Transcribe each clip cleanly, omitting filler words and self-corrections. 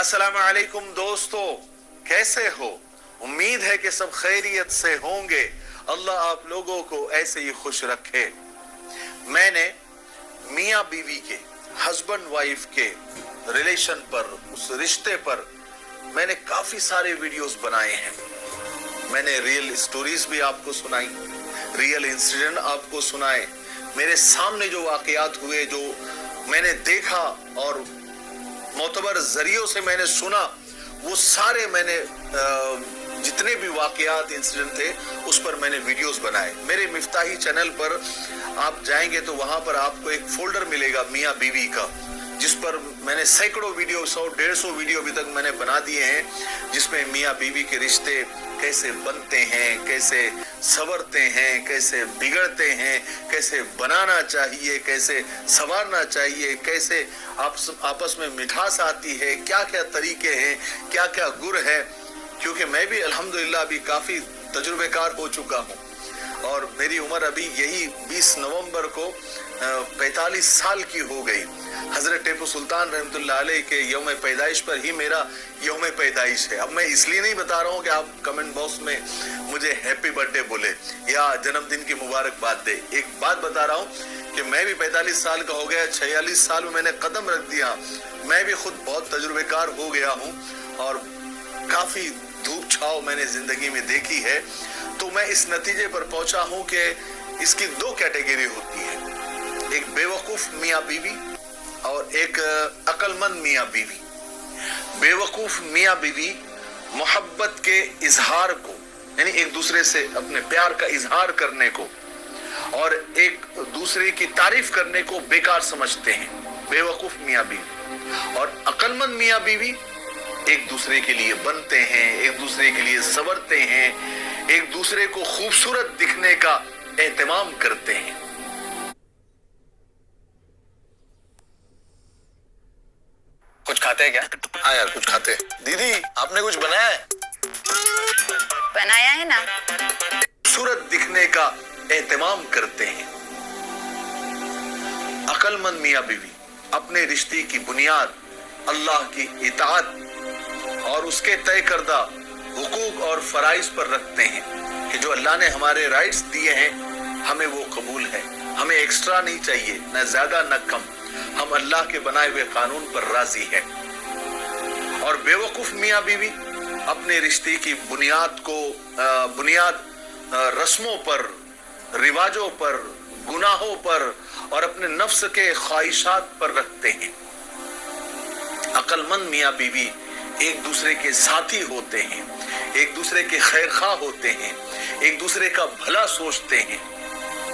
अस्सलाम वालेकुम दोस्तों, कैसे हो? उम्मीद है कि सब खैरियत से होंगे। अल्लाह आप लोगों को ऐसे ही खुश रखे। मैंने मियाँ बीवी के, हस्बैंड वाइफ के रिलेशन पर, उस रिश्ते पर मैंने काफी सारे वीडियोस बनाए हैं। मैंने रियल स्टोरीज भी आपको सुनाई, रियल इंसिडेंट आपको सुनाए, मेरे सामने जो वाकयात हुए, जो मैंने देखा और मोतबर जरियों से मैंने सुना, वो सारे मैंने जितने भी वाकयात इंसिडेंट थे उस पर मैंने वीडियोस बनाए। मेरे मिफ्ताही चैनल पर आप जाएंगे तो वहां पर आपको एक फोल्डर मिलेगा मियाँ बीवी का, जिस पर मैंने सैकड़ों वीडियो, 100-150 वीडियो अभी तक मैंने बना दिए हैं, जिसमें मियाँ बीवी के रिश्ते कैसे बनते हैं, कैसे संवरते हैं, कैसे बिगड़ते हैं, कैसे बनाना चाहिए, कैसे संवारना चाहिए, कैसे आपस में मिठास आती है, क्या क्या तरीके हैं, क्या क्या गुर है। क्योंकि मैं भी अल्हम्दुलिल्लाह अभी काफी तजुर्बेकार हो चुका हूँ और मेरी उम्र अभी यही 20 नवंबर को 45 साल की हो गई। हजरत टीपू सुल्तान रहमतुल्लाह अलैह के यौम पैदाइश पर ही मेरा यौम पैदाइश है। अब मैं इसलिए नहीं बता रहा हूँ कि आप कमेंट बॉक्स में मुझे हैप्पी बर्थडे बोले या जन्मदिन की मुबारकबाद दे। एक बात बता रहा हूँ कि मैं भी 45 साल का हो गया, 46 साल में मैंने कदम रख दिया। मैं भी खुद बहुत तजुर्बेकार हो गया हूँ और काफी धूप छाव मैंने जिंदगी में देखी है। तो मैं इस नतीजे पर पहुंचा हूं कि इसकी दो कैटेगरी होती है, एक बेवकूफ मियाँ बीवी और एक अक्लमंद मियाँ बीवी। बेवकूफ मियाँ बीवी मोहब्बत के इजहार को, यानी एक दूसरे से अपने प्यार का इजहार करने को और एक दूसरे की तारीफ करने को बेकार समझते हैं, बेवकूफ मियाँ बीवी। और अक्लमंद मियाँ बीवी एक दूसरे के लिए बनते हैं, एक दूसरे के लिए संवरते हैं, एक दूसरे को खूबसूरत दिखने का एहतमाम करते हैं। कुछ खाते हैं क्या? हाँ यार, कुछ खाते हैं। दीदी, आपने कुछ बनाया है? बनाया है ना। खूबसूरत दिखने का एहतमाम करते हैं। अक्लमंद मियाँ बीवी अपने रिश्ते की बुनियाद अल्लाह की इताअत और उसके तय करदा हुकूक और फराइज पर रखते हैं कि जो अल्लाह ने हमारे राइट्स दिए हैं हमें वो कबूल है, हमें एक्स्ट्रा नहीं चाहिए, न ज्यादा न कम। हम अल्लाह के बनाए हुए कानून पर राजी है। और बेवकूफ मियाँ बीवी अपने रिश्ते की बुनियाद रस्मों पर, रिवाजों पर, गुनाहों पर और अपने नफ्स के ख्वाहिशात पर रखते हैं। अक्लमंद मियाँ बीवी एक दूसरे के साथी होते हैं, एक दूसरे के खैरखवाह होते हैं, एक दूसरे का भला सोचते हैं।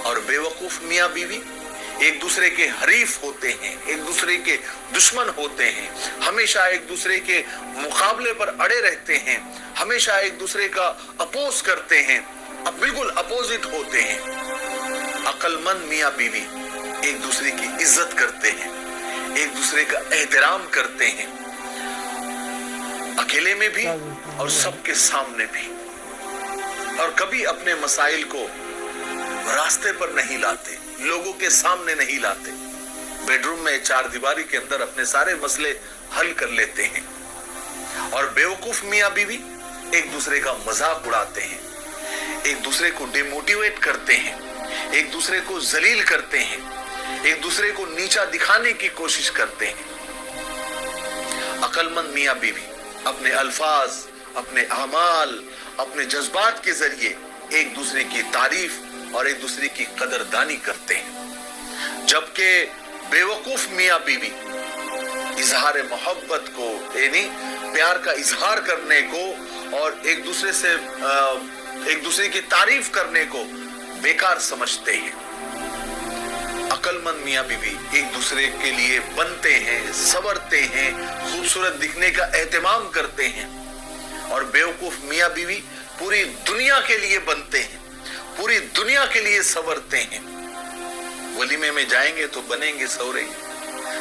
और बेवकूफ मियाँ बीवी एक दूसरे के हरीफ होते हैं, एक दूसरे के दुश्मन होते हैं, हमेशा एक दूसरे के मुकाबले पर अड़े रहते हैं, हमेशा एक दूसरे का अपोज करते हैं, अब बिल्कुल अपोजिट होते हैं। अक्लमंद मियाँ बीवी एक दूसरे की इज्जत करते हैं, एक दूसरे का एहतराम करते हैं, अकेले में भी और सबके सामने भी। और कभी अपने मसाइल को रास्ते पर नहीं लाते, लोगों के सामने नहीं लाते। बेडरूम में चार दीवारी के अंदर अपने सारे मसले हल कर लेते हैं। और बेवकूफ मियाँ बीवी एक दूसरे का मजाक उड़ाते हैं, एक दूसरे को डिमोटिवेट करते हैं, एक दूसरे को जलील करते हैं, एक दूसरे को नीचा दिखाने की कोशिश करते हैं। अक्लमंद मियाँ बीवी अपने अल्फाज, अपने अमाल, अपने जज्बात के जरिए एक दूसरे की तारीफ और एक दूसरे की कदरदानी करते हैं। जबकि बेवकूफ मियाँ बीवी इजहार मोहब्बत को, यानी प्यार का इजहार करने को और एक दूसरे की तारीफ करने को बेकार समझते हैं। अक्लमंद मियाँ बीवी एक दूसरे के लिए बनते हैं, संवरते हैं, खूबसूरत दिखने का एहतमाम करते हैं। और बेवकूफ मियाँ बीवी पूरी दुनिया के लिए बनते हैं, पूरी दुनिया के लिए संवरते हैं। वलीमे में जाएंगे तो बनेंगे सवरेंगे,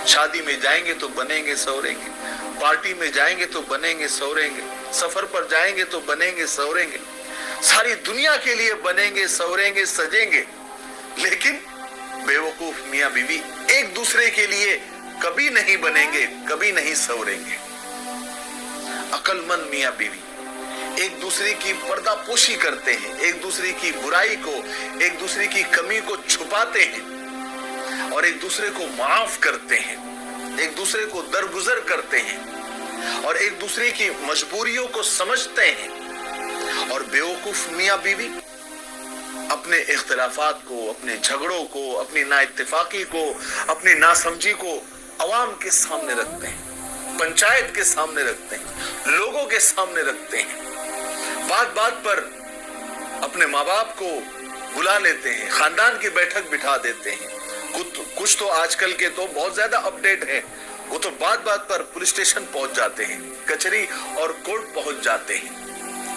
शादी में जाएंगे तो बनेंगे सवरेंगे, पार्टी में जाएंगे तो बनेंगे सवरेंगे, सफर पर जाएंगे तो बनेंगे सवरेंगे, सारी दुनिया के लिए बनेंगे, सवरेंगे, सजेंगे। लेकिन बेवकूफ मियाँ बीवी एक दूसरे के लिए कभी नहीं बनेंगे, कभी नहीं संवरेंगे। अक्लमंद मियाँ बीवी एक दूसरे की पर्दापोशी करते हैं, एक दूसरे की बुराई को, एक दूसरे की कमी को छुपाते हैं और एक दूसरे को माफ करते हैं, एक दूसरे को दरगुजर करते हैं और एक दूसरे की मजबूरियों को समझते हैं। और बेवकूफ मियाँ बीवी अपने इख्तिलाफात को, अपने झगड़ों को, अपनी नाइत्तेफाकी को, अपनी नासमझी को अवाम के सामने रखते हैं, पंचायत के सामने रखते हैं, लोगों के सामने रखते हैं। बात बात पर अपने माँ बाप को बुला लेते हैं, खानदान की बैठक बिठा देते हैं। कुछ तो आजकल के तो बहुत ज्यादा अपडेट है, वो तो बात बात पर पुलिस स्टेशन पहुंच जाते हैं, कचहरी और कोर्ट पहुंच जाते हैं।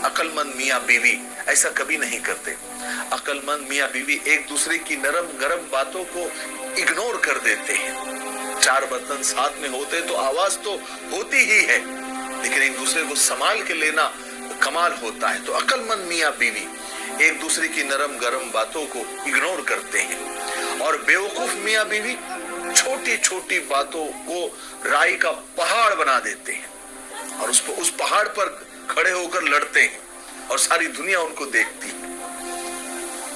अक्लमंद मियाँ बीवी ऐसा कभी नहीं करते। अक्लमंद मियाँ बीवी एक दूसरे की नरम गरम बातों को इग्नोर कर देते हैं। चार बर्तन साथ में होते तो आवाज तो होती ही है, लेकिन एक दूसरे को संभाल के लेना कमाल होता है। तो अक्लमंद मियाँ बीवी एक दूसरे की नरम गरम बातों को इग्नोर करते हैं और बेवकूफ मियाँ बीवी छोटी छोटी बातों को राई का पहाड़ बना देते हैं और उस पहाड़ पर खड़े होकर लड़ते हैं और सारी दुनिया उनको देखती है।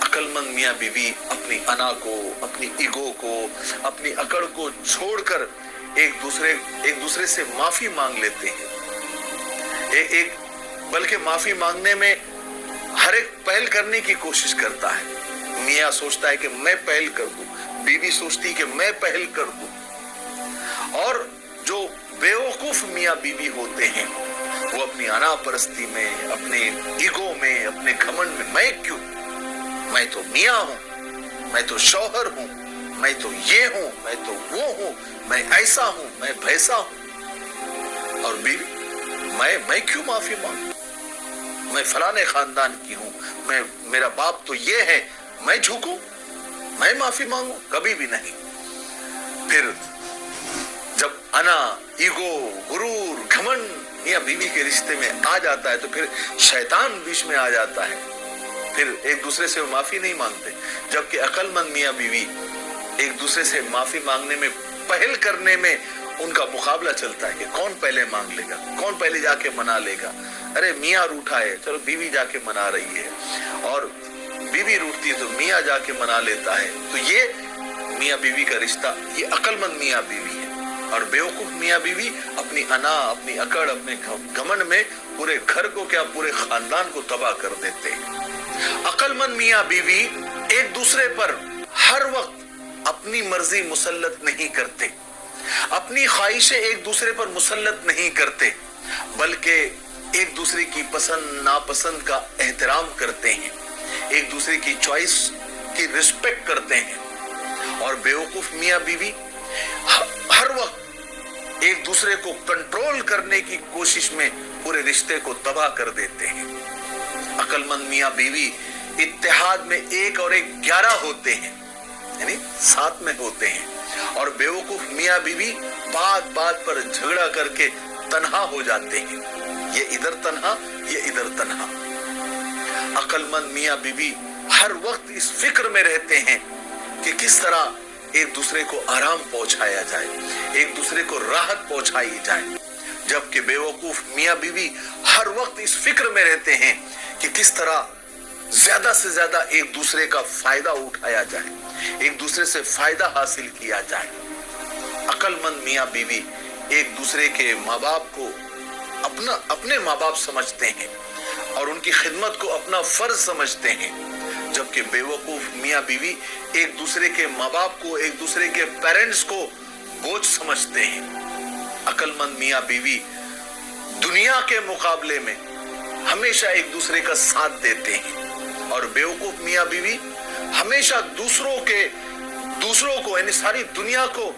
अक्लमंद मियाँ बीवी अपनी अना को, अपनी ईगो को, अपनी अकड़ को छोड़कर एक दूसरे से माफी मांग लेते हैं। बल्कि माफी मांगने में हर एक पहल करने की कोशिश करता है। मियाँ सोचता है कि मैं पहल कर दूं, बीवी सोचती है कि मैं पहल कर दूं। और जो बेवकूफ मियाँ बीवी होते हैं वो अपनी अना परस्ती में, अपने ईगो में, अपने घमंड में, मैं क्यों, मैं तो मियाँ हूं, मैं तो शौहर हूं, मैं तो ये हूं, मैं तो वो हूं, मैं ऐसा हूं, मैं वैसा हूं। और बीवी मैं क्यों माफी मांगू, मैं फलाने खानदान की हूं, मेरा बाप तो ये है, मैं झुकूं, मैं माफी मांगू, कभी भी नहीं। फिर जब अना, ईगो, गुरूर, घमंड मियाँ बीवी के रिश्ते में आ जाता है तो फिर शैतान बीच में आ जाता है। फिर एक दूसरे से वो माफी नहीं मांगते, जबकि अक्लमंद मियाँ बीवी एक दूसरे से माफी मांगने में, पहल करने में उनका मुकाबला चलता है कि कौन पहले मांग लेगा, कौन पहले जाके मना लेगा। अरे मियाँ रूठा है, चलो बीवी जाके मना रही है, और बीवी रूठती है तो मियाँ जाके मना लेता है। तो ये मियाँ बीवी का रिश्ता, ये अक्लमंद मियाँ बीवी है। और बेवकूफ मियाँ बीवी अपनी अना, अपनी अकड़, अपने घमंड में पूरे घर को क्या, पूरे खानदान को तबाह कर देते हैं। अक्लमंद मियाँ बीवी एक दूसरे पर हर वक्त अपनी मर्जी मुसल्लत नहीं करते, अपनी ख्वाहिशें एक दूसरे पर मुसल्लत नहीं करते, बल्कि एक दूसरे की पसंद नापसंद का एहतराम करते हैं, एक दूसरे की चॉइस की रिस्पेक्ट करते हैं। और बेवकूफ मियाँ बीवी हर वक्त एक दूसरे को कंट्रोल करने की कोशिश में पूरे रिश्ते को तबाह कर देते हैं। अक्लमंद मियाँ बीवी इत्तेहाद में 1 और 1 11 होते हैं, यानी साथ में होते हैं। और बेवकूफ मियाँ बीवी बात बात पर झगड़ा करके तन्हा हो जाते हैं, ये इधर तन्हा, ये इधर तन्हा। अक्लमंद मियाँ बीवी हर वक्त इस फिक्र में रहते हैं कि किस तरह एक दूसरे को आराम पहुंचाया जाए, एक दूसरे को राहत पहुंचाई जाए, जबकि बेवकूफ मियाँ बीवी हर वक्त इस फिक्र में रहते हैं कि किस तरह ज्यादा से ज्यादा एक दूसरे का फायदा उठाया जाए, एक दूसरे से फायदा हासिल किया जाए। अक्लमंद मियाँ बीवी एक दूसरे के माँ बाप को अपने माँ बाप समझते हैं और उनकी खिदमत को अपना फर्ज समझते हैं, जबकि बेवकूफ मियाँ बीवी एक दूसरे के माँ बाप को, एक दूसरे के पेरेंट्स को बोझ समझते हैं। अक्लमंद मियाँ बीवी दुनिया के मुकाबले में हमेशा एक दूसरे का साथ देते हैं और बेवकूफ मियाँ बीवी हमेशा दूसरों को यानी सारी दुनिया को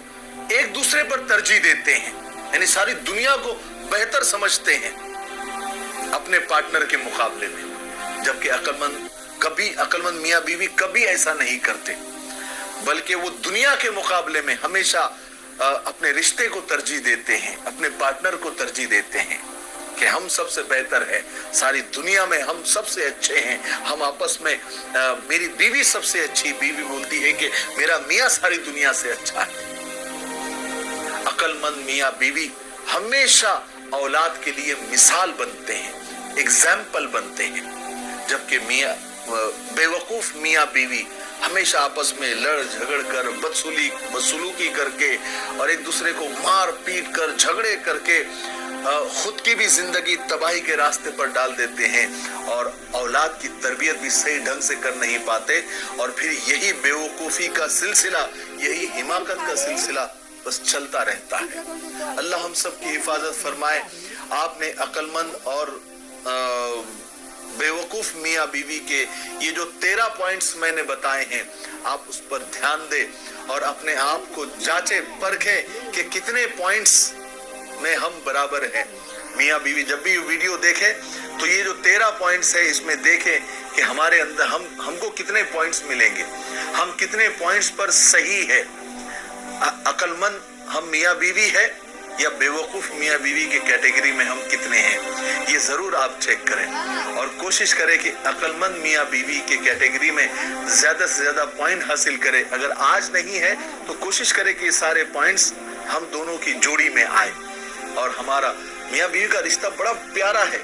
एक दूसरे पर तरजीह देते हैं, यानी सारी दुनिया को बेहतर समझते हैं अपने पार्टनर के मुकाबले में, जबकि अक्लमंद मियाँ बीवी कभी ऐसा नहीं करते, बल्कि वो दुनिया के मुकाबले में हमेशा अपने रिश्ते को तरजीह देते हैं, अपने पार्टनर को तरजीह देते हैं कि हम सबसे बेहतर है, सारी दुनिया में हम सबसे अच्छे हैं, हम आपस में मेरी बीवी सबसे अच्छी, बीवी बोलती है कि मेरा मियाँ सारी दुनिया से अच्छा है। अक्लमंद मियाँ बीवी हमेशा औलाद के लिए मिसाल बनते हैं, एग्जाम्पल बनते हैं। जबकि बेवकूफ मियाँ बीवी हमेशा आपस में लड़ झगड़ कर, बदसलूकी करके और एक दूसरे को मार पीट कर, झगड़े करके खुद की भी जिंदगी तबाही के रास्ते पर डाल देते हैं और औलाद की तरबियत भी सही ढंग से कर नहीं पाते। और फिर यही बेवकूफी का सिलसिला, यही हिमाकत का सिलसिला बस चलता रहता है। अल्लाह हम सब की हिफाजत फरमाए। आपने अक्लमंद और बेवकूफ मियाँ बीवी के ये जो 13 पॉइंट्स मैंने बताए हैं, आप उस पर ध्यान दें और अपने आप को जांचे परखें कि कितने पॉइंट्स में हम बराबर हैं। मियाँ बीवी जब भी वीडियो देखें तो ये जो 13 पॉइंट्स है इसमें देखें कि हमारे अंदर हमको कितने पॉइंट्स मिलेंगे, हम कितने पॉइंट्स पर सही है। अक्लमंद हम मियाँ बीवी है या बेवकूफ मियाँ बीवी के कैटेगरी में हम कितने हैं, ये जरूर आप चेक करें और कोशिश करें कि अक्लमंद मियाँ बीवी के कैटेगरी में ज्यादा से ज्यादा पॉइंट हासिल करें। अगर आज नहीं है तो कोशिश करें कि ये सारे पॉइंट्स हम दोनों की जोड़ी में आए और हमारा मियाँ बीवी का रिश्ता बड़ा प्यारा है,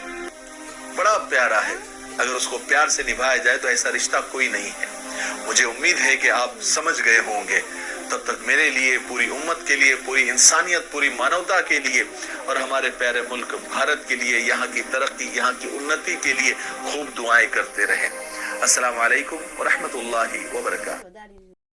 बड़ा प्यारा है। अगर उसको प्यार से निभाया जाए तो ऐसा रिश्ता कोई नहीं है। मुझे उम्मीद है कि आप समझ गए होंगे। तब तक मेरे लिए, पूरी उम्मत के लिए, पूरी इंसानियत, पूरी मानवता के लिए और हमारे प्यारे मुल्क भारत के लिए, यहाँ की तरक्की, यहाँ की उन्नति के लिए खूब दुआएं करते रहें। अस्सलाम वालेकुम व रहमतुल्लाहि व बरकातहू।